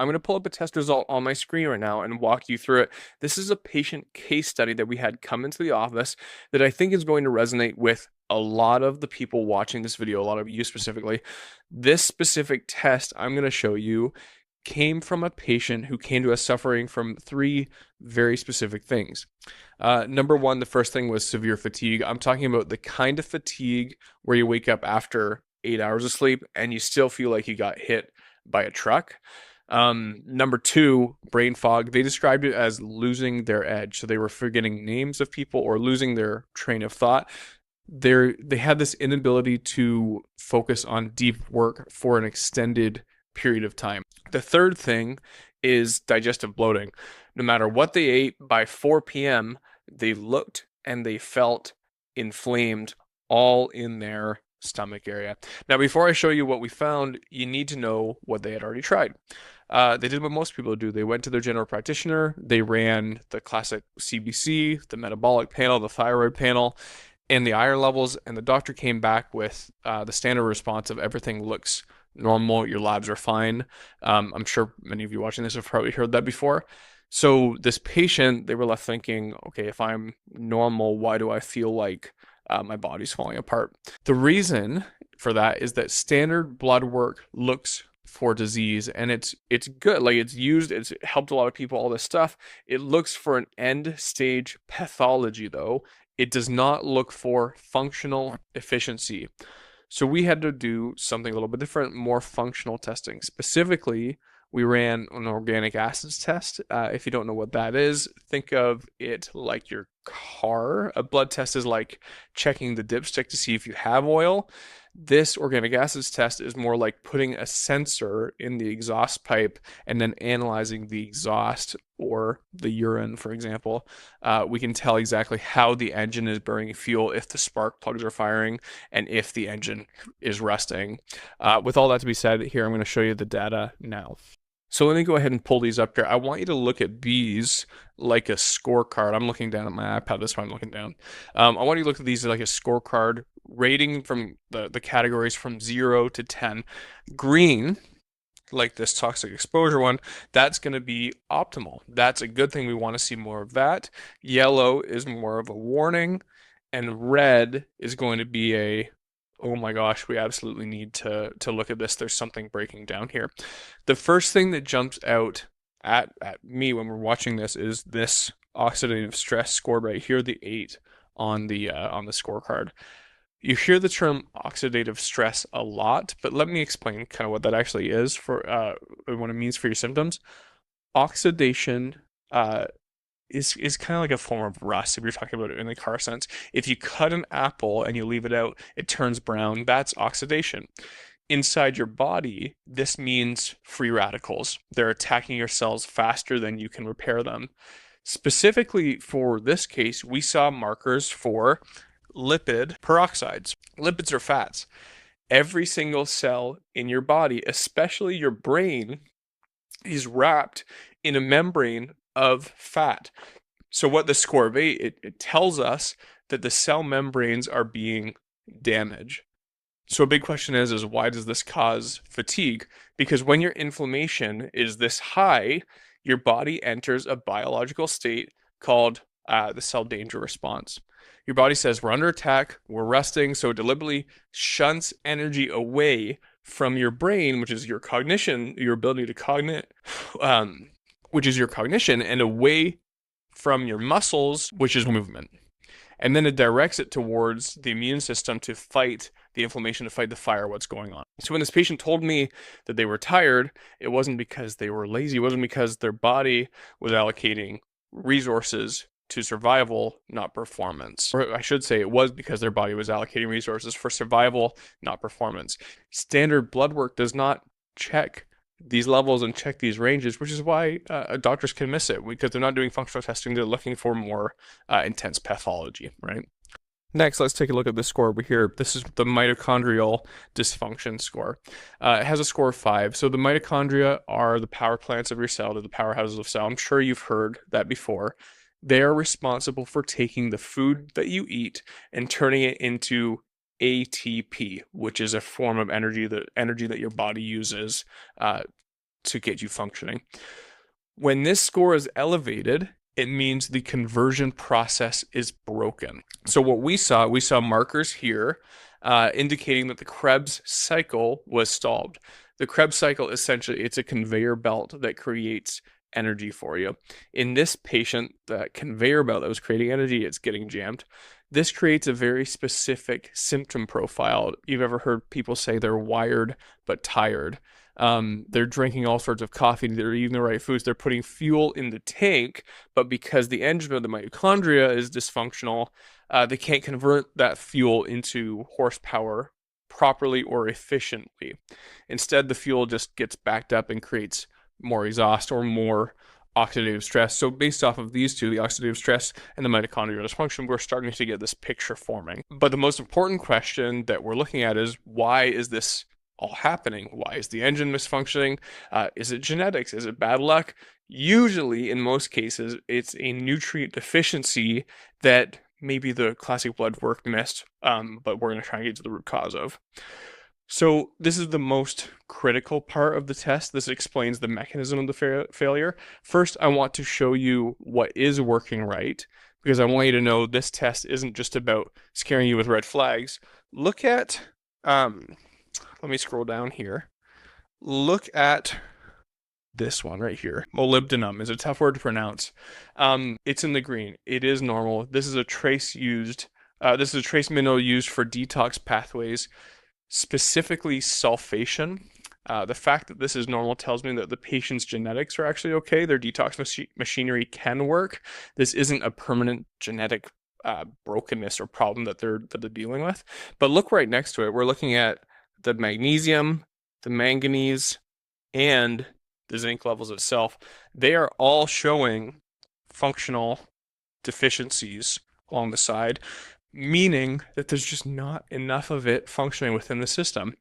I'm going to pull up a test result on my screen right now and walk you through it. This is a patient case study that we had come into the office that I think is going to resonate with a lot of the people watching this video, a lot of you specifically. This specific test I'm going to show you came from a patient who came to us suffering from three very specific things. Number one, the first thing was severe fatigue. I'm talking about the kind of fatigue where you wake up after 8 hours of sleep and you still feel like you got hit by a truck. Number two, brain fog. They described it as losing their edge. So they were forgetting names of people or losing their train of thought. They had this inability to focus on deep work for an extended period of time. The third thing is digestive bloating. No matter what they ate, by 4 p.m., they looked and they felt inflamed all in their stomach area. Now, before I show you what we found, you need to know what they had already tried. They did what most people do. They went to their general practitioner, they ran the classic CBC, the metabolic panel, the thyroid panel, and the iron levels, and the doctor came back with the standard response of everything looks normal, your labs are fine. I'm sure many of you watching this have probably heard that before. So this patient, they were left thinking, okay, if I'm normal, why do I feel like my body's falling apart? The reason for that is that standard blood work looks for disease, and it's good. Like, it's used, it's helped a lot of people, all this stuff. It looks for an end stage pathology, though. It does not look for functional efficiency. So we had to do something a little bit different, more functional testing. Specifically, we ran an organic acids test. If you don't know what that is, think of it like your car. A blood test is like checking the dipstick to see if you have oil. This organic acids test is more like putting a sensor in the exhaust pipe and then analyzing the exhaust or the urine, for example. We can tell exactly how the engine is burning fuel, if the spark plugs are firing, and if the engine is rusting. With all that to be said, here I'm going to show you the data now. So let me go ahead and pull these up here. I want you to look at these like a scorecard. I'm looking down at my iPad. That's why I'm looking down. I want you to look at these like a scorecard, rating from the categories from 0 to 10. Green, like this toxic exposure one, that's going to be optimal. That's a good thing. We want to see more of that. Yellow is more of a warning, and red is going to be a, oh my gosh, we absolutely need to look at this. There's something breaking down here. The first thing that jumps out at me when we're watching this is this oxidative stress score right here, the 8 on the scorecard. You hear the term oxidative stress a lot, but let me explain kind of what that actually is for what it means for your symptoms. Oxidation is kind of like a form of rust if you're talking about it in the car sense. If you cut an apple and you leave it out, it turns brown. That's oxidation. Inside your body, this means free radicals. They're attacking your cells faster than you can repair them. Specifically for this case, we saw markers for lipid peroxides. Lipids are fats. Every single cell in your body, especially your brain, is wrapped in a membrane of fat. So what the score of 8, it tells us that the cell membranes are being damaged. So a big question is why does this cause fatigue? Because when your inflammation is this high, your body enters a biological state called the cell danger response. Your body says we're under attack, we're resting, so it deliberately shunts energy away from your brain, which is your cognition, your ability to cognate, which is your cognition, and away from your muscles, which is movement. And then it directs it towards the immune system to fight the inflammation, to fight the fire, what's going on. So when this patient told me that they were tired, it wasn't because they were lazy. It wasn't because their body was allocating resources to survival, not performance. Or I should say it was because their body was allocating resources for survival, not performance. Standard blood work does not check these levels and check these ranges, which is why doctors can miss it, because they're not doing functional testing. They're looking for more intense pathology, right? Next, let's take a look at the score over here. This is the mitochondrial dysfunction score. It has a score of 5. So the mitochondria are the power plants of your cell, they're the powerhouses of cell. I'm sure you've heard that before. They are responsible for taking the food that you eat and turning it into ATP, which is a form of energy that your body uses to get you functioning. When this score is elevated, it means the conversion process is broken. So what we saw markers here indicating that the Krebs cycle was stalled. The Krebs cycle, essentially, it's a conveyor belt that creates energy for you. In this patient, the conveyor belt that was creating energy, it's getting jammed. This creates a very specific symptom profile. You've ever heard people say they're wired but tired. They're drinking all sorts of coffee, they're eating the right foods, they're putting fuel in the tank, but because the engine of the mitochondria is dysfunctional, they can't convert that fuel into horsepower properly or efficiently. Instead, the fuel just gets backed up and creates more exhaust or more oxidative stress. So based off of these two, the oxidative stress and the mitochondrial dysfunction, we're starting to get this picture forming. But the most important question that we're looking at is, why is this all happening? Why is the engine misfunctioning? Is it genetics? Is it bad luck? Usually, in most cases, it's a nutrient deficiency that maybe the classic blood work missed, but we're going to try and get to the root cause of. So this is the most critical part of the test. This explains the mechanism of the failure. First, I want to show you what is working right, because I want you to know this test isn't just about scaring you with red flags. Look at, let me scroll down here. Look at this one right here. Molybdenum is a tough word to pronounce. It's in the green. It is normal. This is a trace mineral used for detox pathways, specifically sulfation. The fact that this is normal tells me that the patient's genetics are actually okay. Their detox machinery can work. This isn't a permanent genetic brokenness or problem that they're dealing with. But look right next to it. We're looking at the magnesium, the manganese, and the zinc levels itself. They are all showing functional deficiencies along the side, meaning that there's just not enough of it functioning within the system.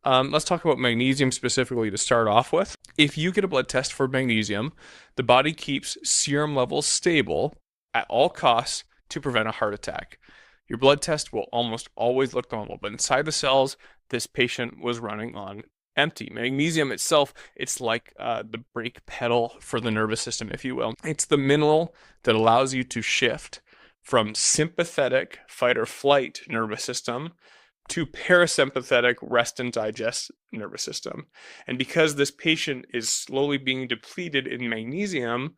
Let's talk about magnesium specifically to start off with. If you get a blood test for magnesium, the body keeps serum levels stable at all costs to prevent a heart attack. Your blood test will almost always look normal, but inside the cells, this patient was running on empty. Magnesium itself, it's like the brake pedal for the nervous system, if you will. It's the mineral that allows you to shift from sympathetic fight or flight nervous system to parasympathetic rest and digest nervous system. And because this patient is slowly being depleted in magnesium,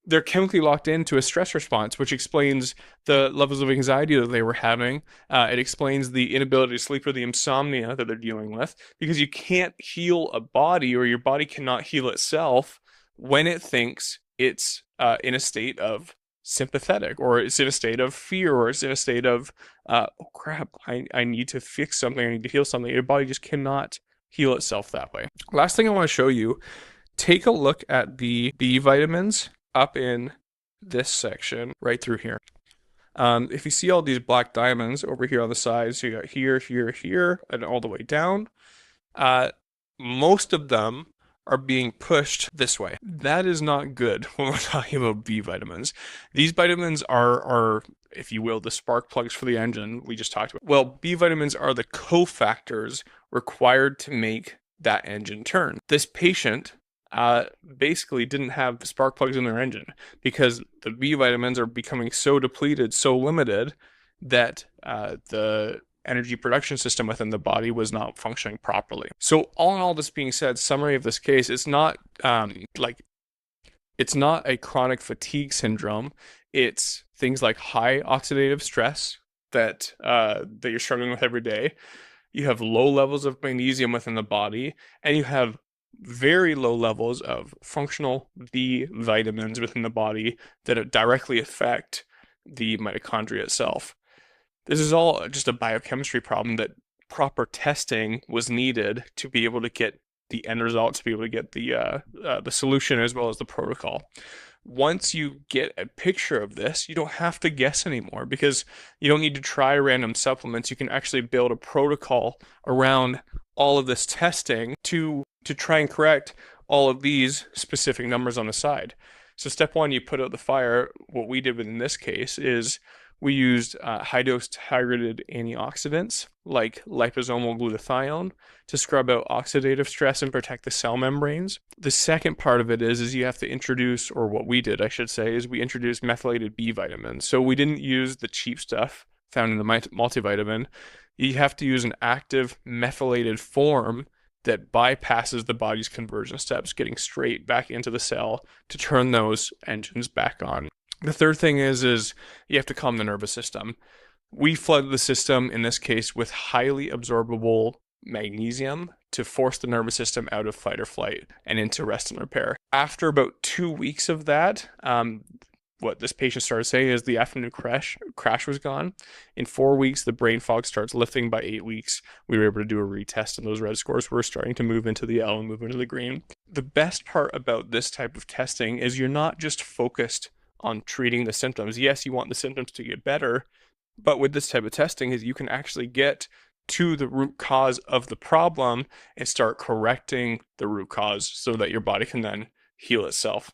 they're chemically locked into a stress response, which explains the levels of anxiety that they were having. It explains the inability to sleep or the insomnia that they're dealing with, because you can't heal a body, or your body cannot heal itself when it thinks it's in a state of sympathetic, or it's in a state of fear, or it's in a state of, oh crap, I need to fix something, I need to heal something. Your body just cannot heal itself that way. Last thing I want to show you, take a look at the B vitamins up in this section right through here. If you see all these black diamonds over here on the sides, you got here, here, here, and all the way down, most of them are being pushed this way. That is not good when we're talking about B vitamins. These vitamins are, if you will, the spark plugs for the engine we just talked about. Well, B vitamins are the cofactors required to make that engine turn. This patient basically didn't have the spark plugs in their engine because the B vitamins are becoming so depleted, so limited, that the energy production system within the body was not functioning properly. So all this being said, summary of this case, it's not it's not a chronic fatigue syndrome. It's things like high oxidative stress that you're struggling with every day. You have low levels of magnesium within the body, and you have very low levels of functional B vitamins within the body that directly affect the mitochondria itself. This is all just a biochemistry problem that proper testing was needed to be able to get the end result, to be able to get the solution as well as the protocol. Once you get a picture of this, you don't have to guess anymore, because you don't need to try random supplements. You can actually build a protocol around all of this testing to try and correct all of these specific numbers on the side. So step one, you put out the fire. What we did in this case is We used high-dose targeted antioxidants like liposomal glutathione to scrub out oxidative stress and protect the cell membranes. The second part of it is you have to introduce, or what we did, I should say, is we introduced methylated B vitamins. So we didn't use the cheap stuff found in the multivitamin. You have to use an active methylated form that bypasses the body's conversion steps, getting straight back into the cell to turn those engines back on. The third thing is you have to calm the nervous system. We flooded the system, in this case, with highly absorbable magnesium to force the nervous system out of fight or flight and into rest and repair. After about 2 weeks of that, what this patient started saying is the afternoon crash was gone. In 4 weeks, the brain fog starts lifting. By 8 weeks, we were able to do a retest, and those red scores were starting to move into the yellow and move into the green. The best part about this type of testing is you're not just focused on treating the symptoms. Yes, you want the symptoms to get better, but with this type of testing is you can actually get to the root cause of the problem and start correcting the root cause so that your body can then heal itself.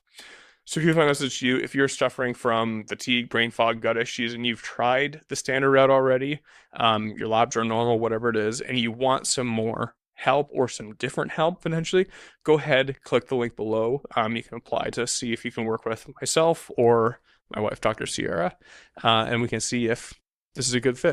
So here's my message to you. If you're suffering from fatigue, brain fog, gut issues, and you've tried the standard route already, your labs are normal, whatever it is, and you want some more help or some different help potentially, go ahead, click the link below. You can apply to see if you can work with myself or my wife, Dr. Sierra, and we can see if this is a good fit.